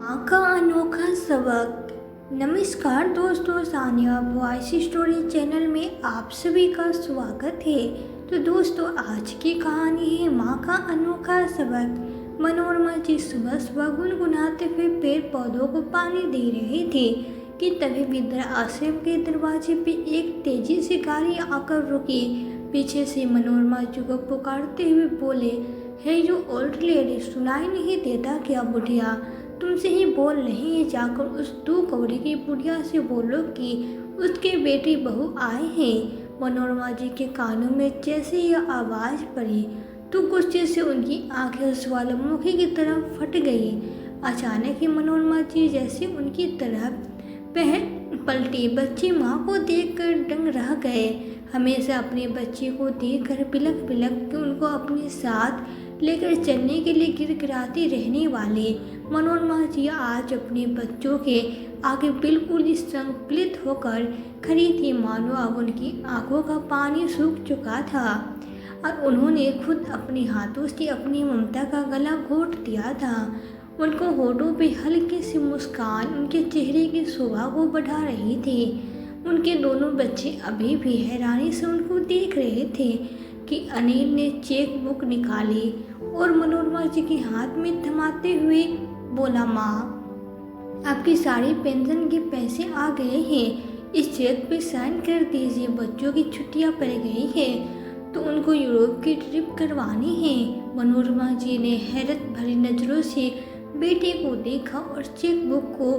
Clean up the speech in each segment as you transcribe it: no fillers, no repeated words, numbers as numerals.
माँ का अनोखा सबक। नमस्कार दोस्तों, सानिया वॉइस स्टोरी चैनल में आप सभी का स्वागत है। तो दोस्तों, आज की कहानी है माँ का अनोखा सबक। मनोरमा जी सुबह सुबह गुनगुनाते हुए पेड़ पौधों को पानी दे रहे थे कि तभी वृद्ध आश्रम के दरवाजे पे एक तेजी से गाड़ी आकर रुकी। पीछे से मनोरमा जी को पुकारते हुए बोले, हे यू ओल्ड लेडी, सुनाई नहीं देता क्या बुढ़िया? तुमसे ही बोल रही है, जाकर उस 2 कौड़ी की बुढ़िया से बोलो कि उसके बेटी बहू आए हैं। मनोरमा जी के कानों में जैसे यह आवाज़ पड़ी तो गुस्से से उनकी आंखें उस ज्वालामुखी की तरफ फट गई। अचानक ही मनोरमा जी जैसे उनकी तरफ पलटी। बच्चे माँ को देखकर दंग रह गए। हमेशा अपने बच्चे को देखकर बिलख बिलख के उनको अपने साथ लेकर चलने के लिए गिड़गिड़ाती रहने वाले मनोरमा जी आज अपने बच्चों के आगे बिल्कुल संकलित होकर खड़ी थी, मानो अब उनकी आंखों का पानी सूख चुका था और उन्होंने खुद अपने हाथों से अपनी ममता का गला घोट दिया था। उनको होठों पे हल्की सी मुस्कान उनके चेहरे की शोभा को बढ़ा रही थी। उनके दोनों बच्चे अभी भी हैरानी से उनको देख रहे थे कि अनिल ने चेक बुक निकाली और मनोरमा जी के हाथ में थमाते हुए बोला, माँ आपकी सारी पेंशन के पैसे आ गए हैं, इस चेक पे साइन कर दीजिए। बच्चों की छुट्टियाँ पड़ गई है तो उनको यूरोप की ट्रिप करवानी है। मनोरमा जी ने हैरत भरी नज़रों से बेटे को देखा और चेक बुक को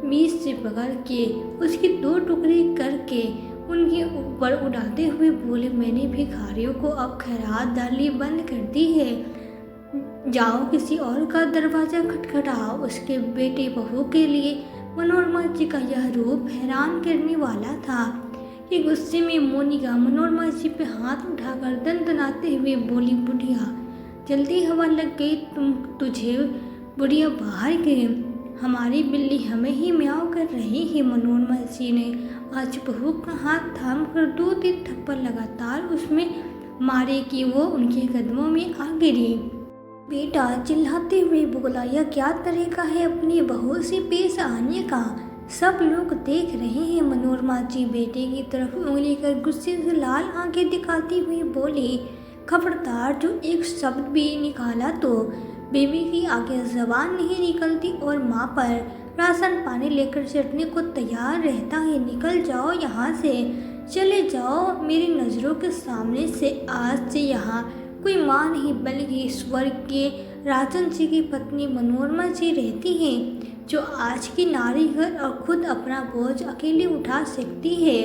बीच से पकड़ के उसके 2 टुकड़े करके उनके ऊपर उड़ाते हुए बोले, मैंने भिखारियों को अब खैरात डालनी बंद कर दी है। जाओ किसी और का दरवाज़ा खटखटाओ उसके बेटे बहू के लिए। मनोरमा जी का यह रूप हैरान करने वाला था कि गुस्से में मोनिका मनोरमा जी पे हाथ उठाकर दंदनाते हुए बोली, बुढ़िया जल्दी हवा लग गई तुझे बुढ़िया, बाहर गए, हमारी बिल्ली हमें ही म्याऊं कर रही है। मनोरमा जी ने आज बहू का हाथ थाम कर 2-3 थप्पड़ लगातार उसमें मारे कि वो उनके कदमों में आ गिरी। बेटा चिल्लाते हुए बोला, यह क्या तरीका है अपनी बहू से पेश आने का? सब लोग देख रहे हैं। मनोरमा जी बेटे की तरफ उंगली कर गुस्से से लाल आंखें दिखाती हुई बोली, खबरदार जो एक शब्द भी निकाला तो बेबी की आगे जबान नहीं निकलती और माँ पर राशन पानी लेकर चटने को तैयार रहता है। निकल जाओ यहाँ से, चले जाओ मेरी नज़रों के सामने से। आज से यहाँ कोई माँ नहीं बल्कि स्वर्ग के राजन जी की पत्नी मनोरमा जी रहती हैं, जो आज की नारी है और खुद अपना बोझ अकेले उठा सकती है।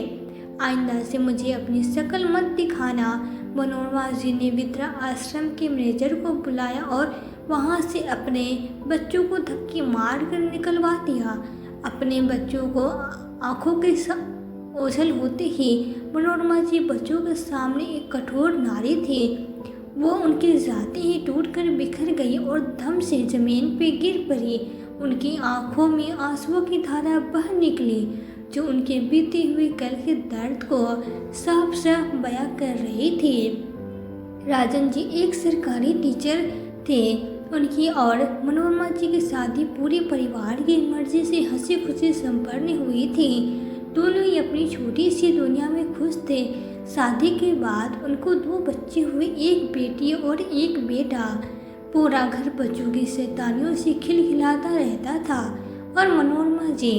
आइंदा से मुझे अपनी शक्ल मत दिखाना। मनोरमा जी ने वृद्धा आश्रम के मैनेजर को बुलाया और वहाँ से अपने बच्चों को धक्के मार कर निकलवा दिया। अपने बच्चों को आंखों के ओझल होते ही मनोरमा जी बच्चों के सामने एक कठोर नारी थी। वो उनके जाते ही टूटकर बिखर गई और धम से जमीन पे गिर पड़ी। उनकी आंखों में आंसुओं की धारा बह निकली जो उनके बीते हुए कल के दर्द को साफ साफ बयां कर रही थी। राजन जी एक सरकारी टीचर थे। उनकी और मनोरमा जी की शादी पूरे परिवार की मर्जी से हंसी खुशी संपन्न हुई थी। दोनों ही अपनी छोटी सी दुनिया में खुश थे। शादी के बाद उनको 2 बच्चे हुए, एक बेटी और एक बेटा। पूरा घर बच्चों की शैतानियों से खिलखिलाता रहता था और मनोरमा जी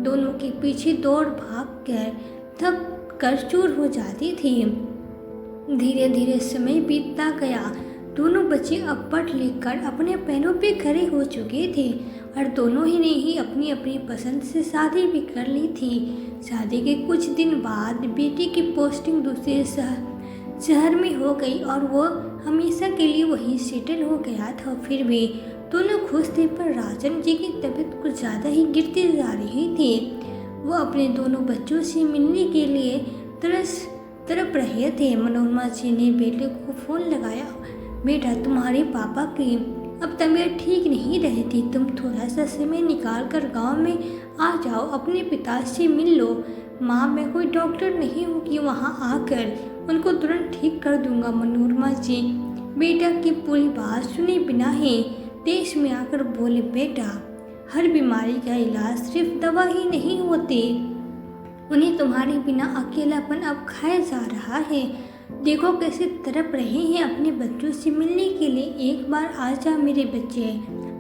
दोनों के पीछे दौड़ भाग कर थक कर चूर हो जाती थी। धीरे धीरे समय बीतता गया। दोनों बच्चे अब पढ़ लिख कर अपने पैरों पे खड़े हो चुके थे और दोनों ही ने ही अपनी अपनी पसंद से शादी भी कर ली थी। शादी के कुछ दिन बाद बेटी की पोस्टिंग दूसरे शहर में हो गई और वो हमेशा के लिए वहीं सेटल हो गया था। फिर भी दोनों खुश थे, पर राजन जी की तबीयत कुछ ज़्यादा ही गिरती जा रही थी। वो अपने दोनों बच्चों से मिलने के लिए तड़प रहे थे। मनोरमा जी ने बेटे को फ़ोन लगाया, बेटा तुम्हारे पापा की अब तबीयत ठीक नहीं रहती, तुम थोड़ा सा समय निकाल कर गाँव में आ जाओ, अपने पिता से मिल लो। माँ मैं कोई डॉक्टर नहीं हूँ कि वहाँ आकर उनको तुरंत ठीक कर दूँगा। मनोरमा जी बेटा की पूरी बात सुने बिना ही देश में आकर बोले, बेटा हर बीमारी का इलाज सिर्फ दवा ही नहीं होती। उन्हें तुम्हारे बिना अकेलापन अब खाया जा रहा है। देखो कैसे तड़प रहे हैं अपने बच्चों से मिलने के लिए। एक बार आ जा मेरे बच्चे।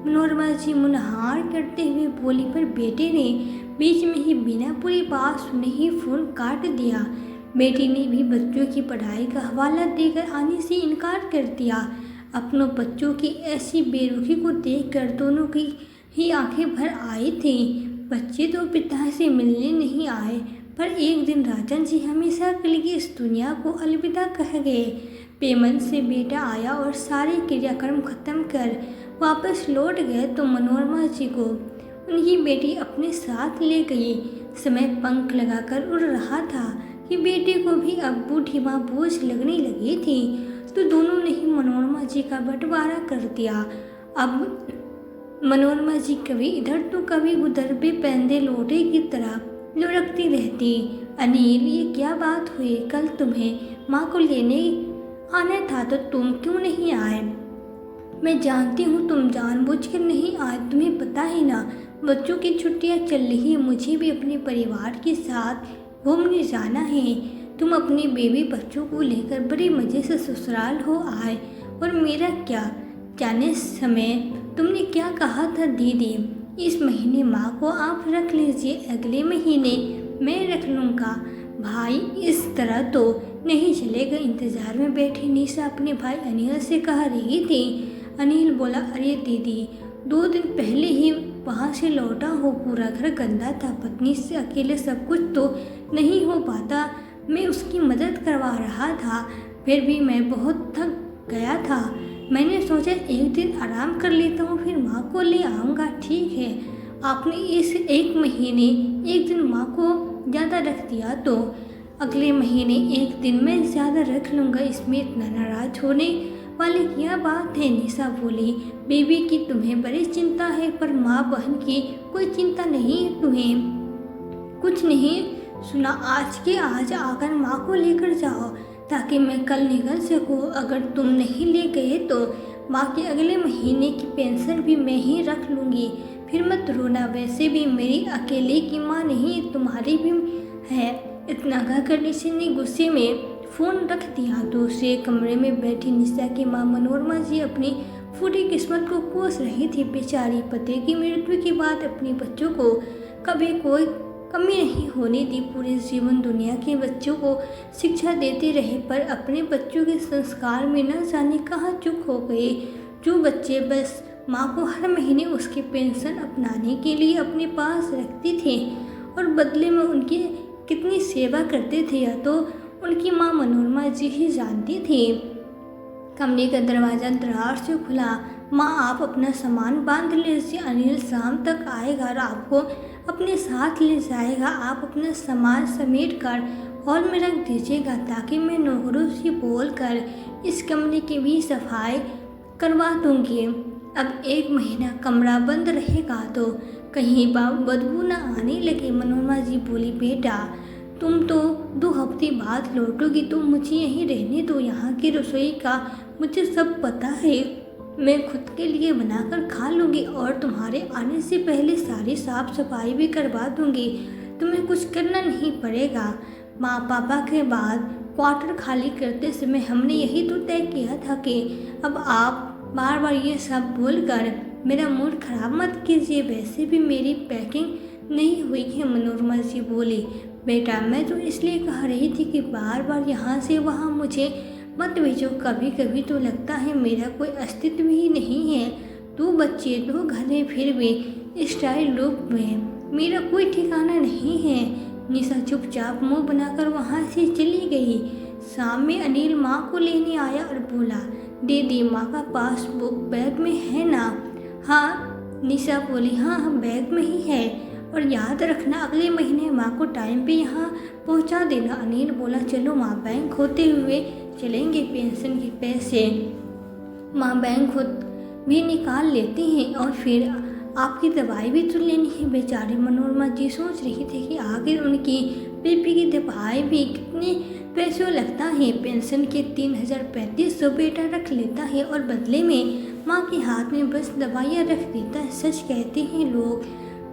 मनोरमा जी मुनहार करते हुए बोली, पर बेटे ने बीच में ही बिना पूरी बात सुने ही फोन काट दिया। बेटी ने भी बच्चों की पढ़ाई का हवाला देकर आने से इनकार कर दिया। अपनों बच्चों की ऐसी बेरुखी को देखकर दोनों की ही आंखें भर आई थी। बच्चे तो पिता से मिलने नहीं आए, पर एक दिन राजन जी हमेशा के लिए इस दुनिया को अलविदा कह गए। पेमन से बेटा आया और सारे क्रियाक्रम खत्म कर वापस लौट गए तो मनोरमा जी को उनकी बेटी अपने साथ ले गई। समय पंख लगाकर उड़ रहा था कि बेटे को भी अब बूढ़ी माँ बोझ लगने लगी थी, तो दोनों ने ही मनोरमा जी का बंटवारा कर दिया। अब मनोरमा जी कभी इधर तो कभी उधर बेपैंदे लोटे की तरह लुढ़कती रहती। अनिल, ये क्या बात हुई? कल तुम्हें माँ को लेने आना था तो तुम क्यों नहीं आए? मैं जानती हूँ तुम जानबूझकर नहीं आए, तुम्हें पता है ना बच्चों की छुट्टियाँ चल रही है, मुझे भी अपने परिवार के साथ घूमने जाना है। तुम अपने बेबी बच्चों को लेकर बड़े मज़े से ससुराल हो आए, और मेरा क्या? जाने समय तुमने क्या कहा था दीदी? इस महीने माँ को आप रख लीजिए, अगले महीने मैं रख लूँगा। भाई इस तरह तो नहीं चलेगा। इंतज़ार में बैठी निशा अपने भाई अनिल से कह रही थी। अनिल बोला, अरे दीदी 2 दिन पहले ही वहाँ से लौटा हो, पूरा घर गंदा था, पत्नी से अकेले सब कुछ तो नहीं हो पाता। मैं उसकी मदद करवा रहा था, फिर भी मैं बहुत थक गया था। मैंने सोचा एक दिन आराम कर लेता हूँ, फिर माँ को ले आऊँगा। ठीक है, आपने इस 1 महीने 1 दिन माँ को ज़्यादा रख दिया तो अगले महीने 1 दिन मैं ज़्यादा रख लूँगा, इसमें इतना नाराज होने वाली क्या बात है? निशा बोली, बेबी की तुम्हें बड़ी चिंता है, पर माँ बहन की कोई चिंता नहीं है तुम्हें। कुछ नहीं सुना? आज के आज आकर माँ को लेकर जाओ ताकि मैं कल निकल सकूँ। अगर तुम नहीं ले गए तो माँ के अगले महीने की पेंशन भी मैं ही रख लूँगी, फिर मत रोना। वैसे भी मेरी अकेले की माँ नहीं, तुम्हारी भी है। इतना कहकर निशा ने गुस्से में फ़ोन रख दिया। दूसरे कमरे में बैठी निशा की माँ मनोरमा जी अपनी फूटी किस्मत को कोस रही थी। बेचारी पति की मृत्यु के बाद अपने बच्चों को कभी कोई कमी नहीं होने दी। पूरे जीवन दुनिया के बच्चों को शिक्षा देते रहे, पर अपने बच्चों के संस्कार में न जाने कहाँ चूक हो गए। जो बच्चे बस माँ को हर महीने उसकी पेंशन अपनाने के लिए अपने पास रखते थे और बदले में उनकी कितनी सेवा करते थे, या तो उनकी माँ मनोरमा जी ही जानती थी। कमरे का दरवाज़ा दरार से खुला। माँ, आप अपना सामान बांध लीजिए, अनिल शाम तक आएगा और आपको अपने साथ ले जाएगा। आप अपना सामान समेट कर हॉल में रख दीजिएगा ताकि मैं नौकरों से बोल कर इस कमरे की भी सफाई करवा दूँगी। अब 1 महीना कमरा बंद रहेगा तो कहीं बदबू न आने लगे। मनोरमा जी बोली, बेटा तुम तो 2 हफ्ते बाद लौटोगी, तो मुझे यहीं रहने दो। यहाँ की रसोई का मुझे सब पता है, मैं खुद के लिए बनाकर खा लूँगी और तुम्हारे आने से पहले सारी साफ सफाई भी करवा दूँगी। तुम्हें कुछ करना नहीं पड़ेगा। माँ पापा के बाद क्वार्टर खाली करते समय हमने यही तो तय किया था कि अब आप बार बार ये सब बोलकर मेरा मूड खराब मत कीजिए। वैसे भी मेरी पैकिंग नहीं हुई है। मनोरमा जी बोली, बेटा मैं तो इसलिए कह रही थी कि बार बार यहाँ से वहाँ मुझे मत भेजो। कभी कभी तो लगता है मेरा कोई अस्तित्व ही नहीं है। 2 बच्चे, 2 घरे, फिर भी स्टाइल लुक में मेरा कोई ठिकाना नहीं है। निशा चुपचाप मुंह बनाकर वहाँ से चली गई। शाम में अनिल माँ को लेने आया और बोला, दीदी माँ का पासबुक बैग में है ना? हाँ, निशा बोली, हाँ बैग में ही है, और याद रखना अगले महीने माँ को टाइम पे यहाँ पहुँचा देना। अनिल बोला, चलो माँ, बैंक होते हुए चलेंगे, पेंशन के पैसे माँ बैंक भी निकाल लेते हैं और फिर आपकी दवाई भी तो लेनी है। बेचारी मनोरमा जी सोच रही थी कि आखिर उनकी बीपी की दवाई भी कितने पैसों लगता है। पेंशन के 3,3500 बेटा रख लेता है और बदले में माँ के हाथ में बस दवाइयाँ रख देता है। सच कहते हैं लोग,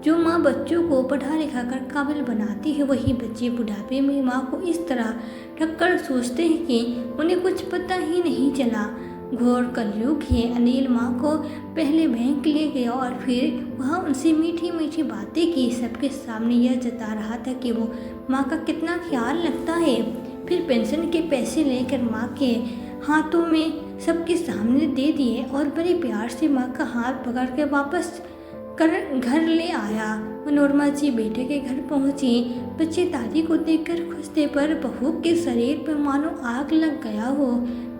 जो माँ बच्चों को पढ़ा लिखा कर काबिल बनाती है, वही बच्चे बुढ़ापे में माँ को इस तरह ठक्कर सोचते हैं कि उन्हें कुछ पता ही नहीं चला। घोर कलयुग है। अनिल माँ को पहले बैंक ले गया और फिर वहाँ उनसे मीठी मीठी बातें की। सबके सामने यह जता रहा था कि वो माँ का कितना ख्याल रखता है। फिर पेंशन के पैसे लेकर माँ के हाथों में सबके सामने दे दिए और बड़े प्यार से माँ का हाथ पकड़ के वापस कर घर ले आया। मनोरमा जी बेटे के घर पहुंची। बच्चे दादी को देखकर खुश थे, पर बहू के शरीर पर मानो आग लग गया हो।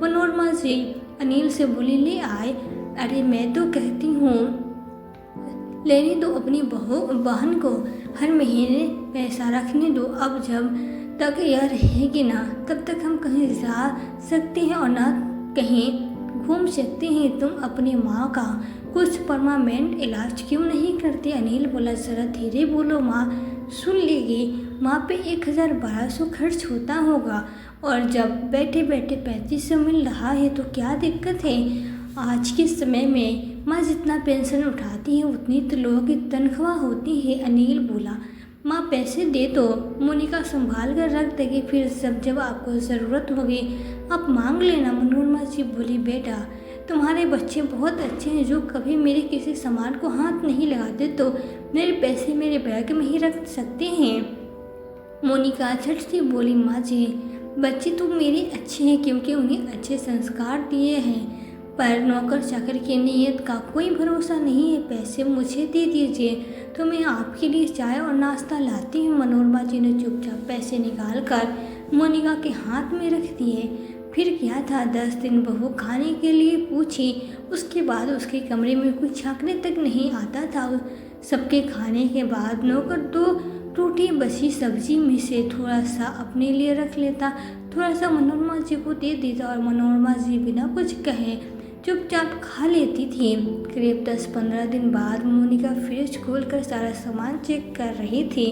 मनोरमा जी अनिल से बोली, ले आए। अरे मैं तो कहती हूँ लेने दो अपनी बहन को, हर महीने पैसा रखने दो। अब जब तक यह रहेगी ना, तब तक हम कहीं जा सकते हैं और ना कहीं घूम सकते हैं। तुम अपनी माँ का कुछ परमानेंट इलाज क्यों नहीं करते? अनिल बोला, जरा धीरे बोलो, माँ सुन लेगी। माँ पे 1000-1200 खर्च होता होगा, और जब बैठे बैठे 3500 मिल रहा है तो क्या दिक्कत है? आज के समय में माँ जितना पेंशन उठाती है उतनी तो लोगों की तनख्वाह होती है। अनिल बोला, माँ पैसे दे दो, मोनिका संभाल कर रख देगी, फिर जब आपको ज़रूरत होगी आप मांग लेना। मनोरमा जी बोली, बेटा तुम्हारे बच्चे बहुत अच्छे हैं, जो कभी मेरे किसी सामान को हाथ नहीं लगाते, तो मेरे पैसे मेरे बैग में ही रख सकते हैं। मोनिका झट से बोली, माँ जी बच्चे तो मेरे अच्छे हैं क्योंकि उन्हें अच्छे संस्कार दिए हैं, पर नौकर चाकर की नीयत का कोई भरोसा नहीं है। पैसे मुझे दे दीजिए तो मैं आपके लिए चाय और नाश्ता लाती हूँ। मनोरमा जी ने चुपचाप पैसे निकाल कर मोनिका के हाथ में रख दिए। फिर क्या था, 10 दिन बहू खाने के लिए पूछी, उसके बाद उसके कमरे में कुछ झांकने तक नहीं आता था। सबके खाने के बाद नौकर 2 टूटी बची सब्जी में से थोड़ा सा अपने लिए रख लेता, थोड़ा सा मनोरमा जी को दे देता और मनोरमा जी बिना कुछ कहे चुपचाप खा लेती थी। करीब 10-15 दिन बाद मोनिका फ्रिज खोलकर सारा सामान चेक कर रही थी।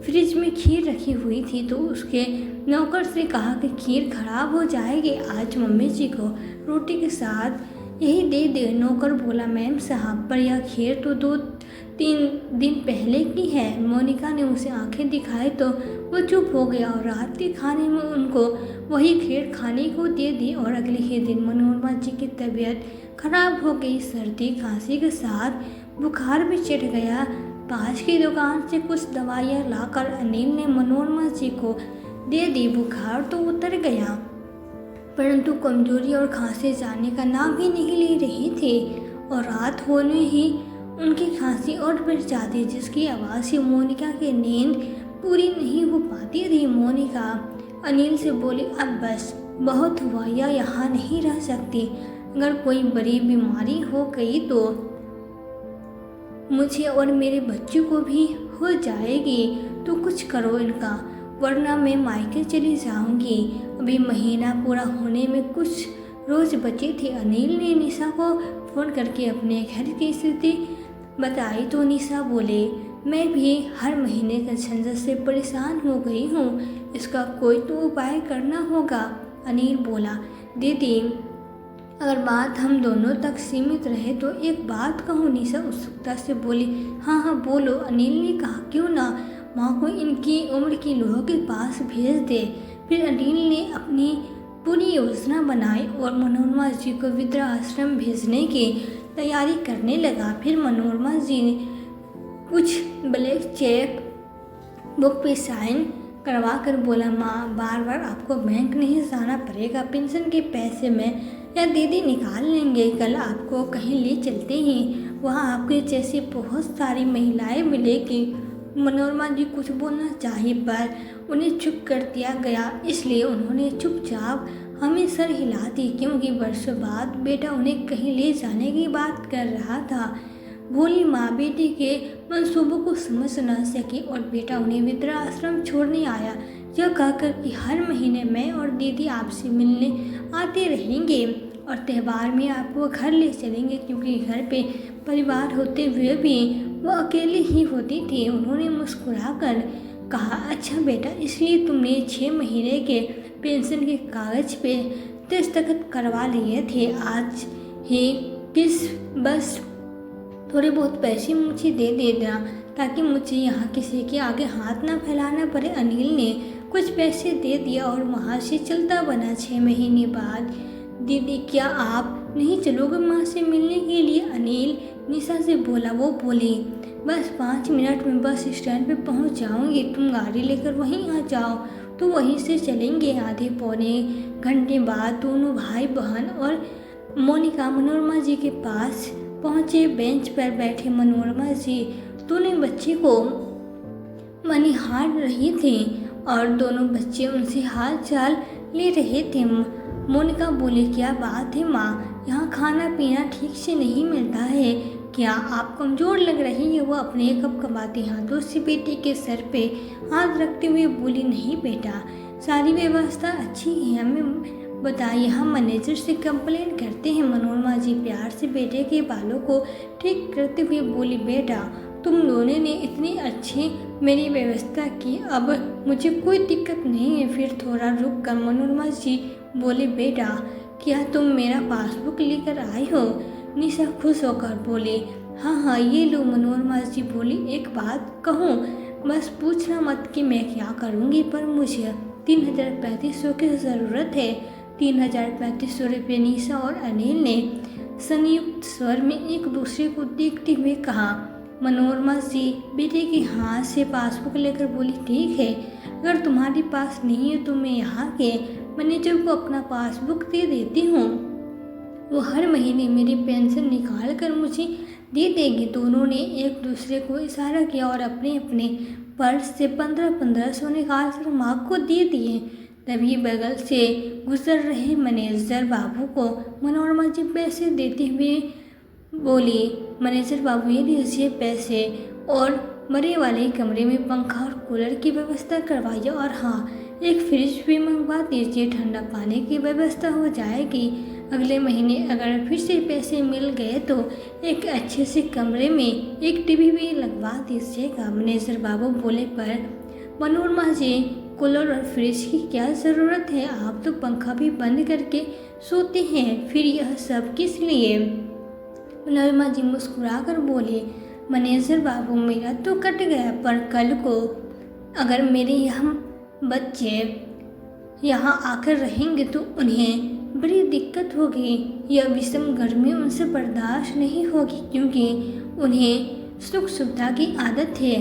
फ्रिज में खीर रखी हुई थी तो उसके नौकर से कहा कि खीर खराब हो जाएगी, आज मम्मी जी को रोटी के साथ यही दे दे। नौकर बोला, मैम साहब, पर यह खीर तो 2-3 दिन पहले की है। मोनिका ने उसे आंखें दिखाई तो वो चुप हो गया और रात के खाने में उनको वही खीर खाने को दे दी। और अगले ही दिन मनोरमा जी की तबीयत खराब हो गई। सर्दी खांसी के साथ बुखार भी चढ़ गया। पास की दुकान से कुछ दवाइयाँ लाकर अनिल ने मनोरमा जी को दे दी। बुखार तो उतर गया, परंतु कमजोरी और खांसी जाने का नाम ही नहीं ले रही थी, और रात होने ही उनकी खांसी और बढ़ जाती, जिसकी आवाज़ से मोनिका की नींद पूरी नहीं हो पाती थी। मोनिका अनिल से बोली, अब बस बहुत हुआ, या यहाँ नहीं रह सकती। अगर कोई बड़ी बीमारी हो गई तो मुझे और मेरे बच्चों को भी हो जाएगी, तो कुछ करो इनका, वरना मैं मायके चली जाऊंगी। अभी महीना पूरा होने में कुछ रोज बचे थे। अनिल ने निशा को फ़ोन करके अपने घर की स्थिति बताई तो निशा बोले, मैं भी हर महीने का झंझट से परेशान हो गई हूँ, इसका कोई तो उपाय करना होगा। अनिल बोला, दीदी अगर बात हम दोनों तक सीमित रहे तो एक बात कहूँ। निशा उत्सुकता से बोली, हाँ हाँ बोलो। अनिल ने कहा, क्यों ना माँ को इनकी उम्र के लोगों के पास भेज दे। फिर अनिल ने अपनी पूरी योजना बनाई और मनोरमा जी को वृद्धाश्रम भेजने की तैयारी करने लगा। फिर मनोरमा जी ने कुछ ब्लैंक चेक बुक पे साइन करवा कर बोला, माँ बार बार आपको बैंक नहीं जाना पड़ेगा, पेंशन के पैसे में या दीदी निकाल लेंगे, कल आपको कहीं ले चलते हैं, वहाँ आपके जैसी बहुत सारी महिलाएं मिलेगी। मनोरमा जी कुछ बोलना चाहिए पर उन्हें चुप कर दिया गया, इसलिए उन्होंने चुपचाप हमें सर हिला दी, क्योंकि वर्षों बाद बेटा उन्हें कहीं ले जाने की बात कर रहा था। भोली माँ बेटी के मंसूबों को समझ न सकी और बेटा उन्हें वृद्धाश्रम छोड़ने आया, यह कहकर कि हर महीने मैं और दीदी आपसे मिलने आते रहेंगे और त्यौहार में आपको घर ले चलेंगे, क्योंकि घर पे परिवार होते हुए भी वो अकेले ही होती थी। उन्होंने मुस्कुराकर कहा, अच्छा बेटा, इसलिए तुमने 6 महीने के पेंशन के कागज पे दस्तखत करवा लिए थे, आज ही किस बस थोड़े बहुत पैसे मुझे दे देना ताकि मुझे यहाँ किसी के आगे हाथ ना फैलाना पड़े। अनिल ने कुछ पैसे दे दिया और वहाँ से चलता बना। 6 महीने बाद, दीदी क्या आप नहीं चलोगे माँ से मिलने के लिए? अनिल निशा से बोला। वो बोली, बस 5 मिनट में बस स्टैंड पे पहुँच जाऊँगी, तुम गाड़ी लेकर वहीं आ जाओ तो वहीं से चलेंगे। आधे पौने घंटे बाद दोनों भाई बहन और मोनिका मनोरमा जी के पास पहुँचे। बेंच पर बैठे मनोरमा जी दोनों बच्चे को मनिहार रही थी और दोनों बच्चे उनसे हाल चाल ले रहे थे। मोनिका बोली, क्या बात है माँ, यहाँ खाना पीना ठीक से नहीं मिलता है क्या? आप कमज़ोर लग रही है। वो अपने कपकपाते हाथों से बेटे के सर पे हाथ रखते हुए बोली, नहीं बेटा, सारी व्यवस्था अच्छी है, हमें बताइए, हम मैनेजर से कंप्लेंट करते हैं। मनोरमा जी प्यार से बेटे के बालों को ठीक करते हुए बोली, बेटा तुम दोनों ने इतनी अच्छी मेरी व्यवस्था की, अब मुझे कोई दिक्कत नहीं है। फिर थोड़ा रुक कर मनोरमा जी बोले, बेटा क्या तुम मेरा पासबुक लेकर आई हो? निशा खुश होकर बोली, हाँ ये लो। मनोरमा जी बोली, एक बात कहूँ, बस पूछना मत कि मैं क्या करूँगी, पर मुझे 3,035 की ज़रूरत है। 3,035 रुपये, निशा और अनिल ने संयुक्त स्वर में एक दूसरे को देखते हुए कहा। मनोरमा जी बेटे के हाथ से पासबुक लेकर बोली, ठीक है, अगर तुम्हारे पास नहीं है तो मैं यहाँ के मैनेजर को अपना पासबुक दे देती हूँ, वो हर महीने मेरी पेंशन निकाल कर मुझे दे देगी। दोनों ने एक दूसरे को इशारा किया और अपने अपने पर्स से 1500 निकाल कर माँ को दे दिए। तभी बगल से गुजर रहे मैनेजर बाबू को मनोरमा जी पैसे देते हुए बोली, मैनेजर बाबू ये लीजिए पैसे और बड़े वाले कमरे में पंखा और कूलर की व्यवस्था करवाइए, और हाँ, एक फ्रिज भी मंगवा दीजिए, ठंडा पानी की व्यवस्था हो जाएगी। अगले महीने अगर फिर से पैसे मिल गए तो एक अच्छे से कमरे में एक टीवी भी लगवा दीजिएगा। मैनेजर बाबू बोले, पर मनोरमा जी कूलर और फ्रिज की क्या ज़रूरत है, आप तो पंखा भी बंद करके सोते हैं, फिर यह सब किस लिए? मनोरमा जी मुस्कुरा कर बोले, मैनेजर बाबू मेरा तो कट गया, पर कल को अगर मेरे यहाँ बच्चे यहाँ आकर रहेंगे तो उन्हें बड़ी दिक्कत होगी। यह विषम गर्मी उनसे बर्दाश्त नहीं होगी, क्योंकि उन्हें सुख सुविधा की आदत है।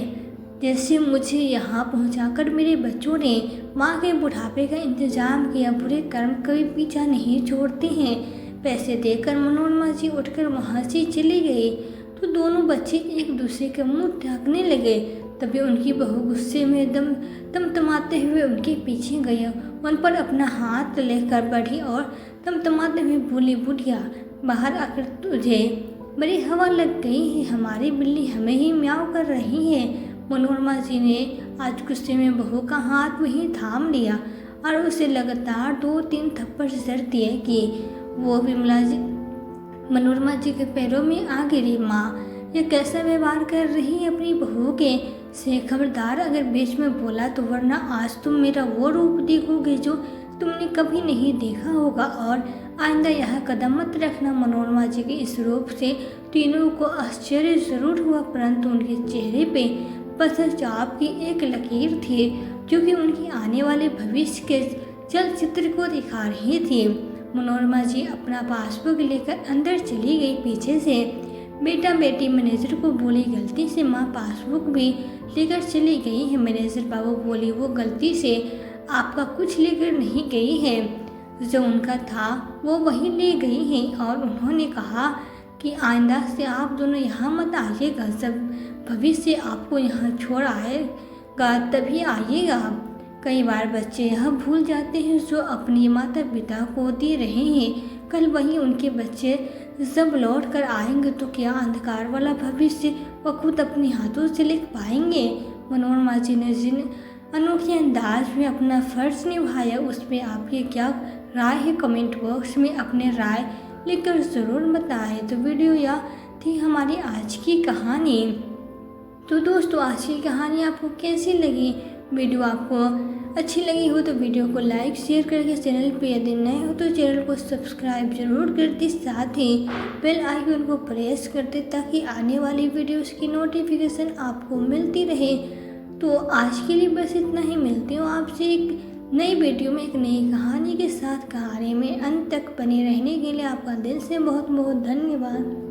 जैसे मुझे यहाँ पहुँचाकर मेरे बच्चों ने माँ के बुढ़ापे का इंतजाम किया, बुरे कर्म कभी पीछा नहीं छोड़ते हैं। पैसे देकर मनोरमा जी उठकर वहाँ से चली गई तो दोनों बच्चे एक दूसरे का मुंह ढकने लगे। तभी उनकी बहू गुस्से में तमतमाते हुए उनके पीछे गई, उन पर अपना हाथ लेकर बढ़ी और तमतमाते हुए बोली, बुढ़िया बाहर आकर तुझे बड़ी हवा लग गई है, हमारी बिल्ली हमें ही म्याऊं कर रही है। मनोरमा जी ने आज गुस्से में बहू का हाथ वहीं थाम लिया और उसे लगातार 2-3 थप्पड़ जड़ दिए कि वो मनोरमा जी के पैरों में आ गिरी। माँ ये कैसा व्यवहार कर रही है अपनी बहू के से? खबरदार अगर बीच में बोला तो वरना आज तुम मेरा वो रूप देखोगे जो तुमने कभी नहीं देखा होगा, और आइंदा यह कदम मत रखना। मनोरमा जी के इस रूप से तीनों को आश्चर्य जरूर हुआ, परंतु उनके चेहरे पे पश्चाताप की एक लकीर थी जो कि उनके आने वाले भविष्य के चलचित्र को दिखा रही थी। मनोरमा जी अपना पासबुक लेकर अंदर चली गई पीछे से। बेटा बेटी मैनेजर को बोली, गलती से माँ पासबुक भी लेकर चली गई है। मैनेजर बाबू बोली, वो गलती से आपका कुछ लेकर नहीं गई है, जो उनका था वो वही ले गई है, और उन्होंने कहा कि आइंदा से आप दोनों यहाँ मत आइएगा, जब भविष्य आपको यहाँ छोड़ आएगा तभी आइएगा। कई बार बच्चे यह भूल जाते हैं जो अपने माता पिता को दे रहे हैं, कल वही उनके बच्चे जब लौट कर आएंगे तो क्या अंधकार वाला भविष्य वो खुद अपने हाथों से लिख पाएंगे। मनोरमा जी ने जिन अनोखे अंदाज में अपना फर्ज निभाया उस पर आपकी क्या राय है, कमेंट बॉक्स में अपने राय लिखकर ज़रूर बताएं। तो वीडियो यह थी हमारी आज की कहानी। तो दोस्तों आज की कहानी आपको कैसी लगी? वीडियो आपको अच्छी लगी हो तो वीडियो को लाइक शेयर करके चैनल पे यदि नए हो तो चैनल को सब्सक्राइब जरूर कर दे, साथ ही बेल आइकन को प्रेस कर दे ताकि आने वाली वीडियोस की नोटिफिकेशन आपको मिलती रहे। तो आज के लिए बस इतना ही, मिलती हूँ आपसे एक नई वीडियो में एक नई कहानी के साथ। कहानी में अंत तक बने रहने के लिए आपका दिल से बहुत बहुत धन्यवाद।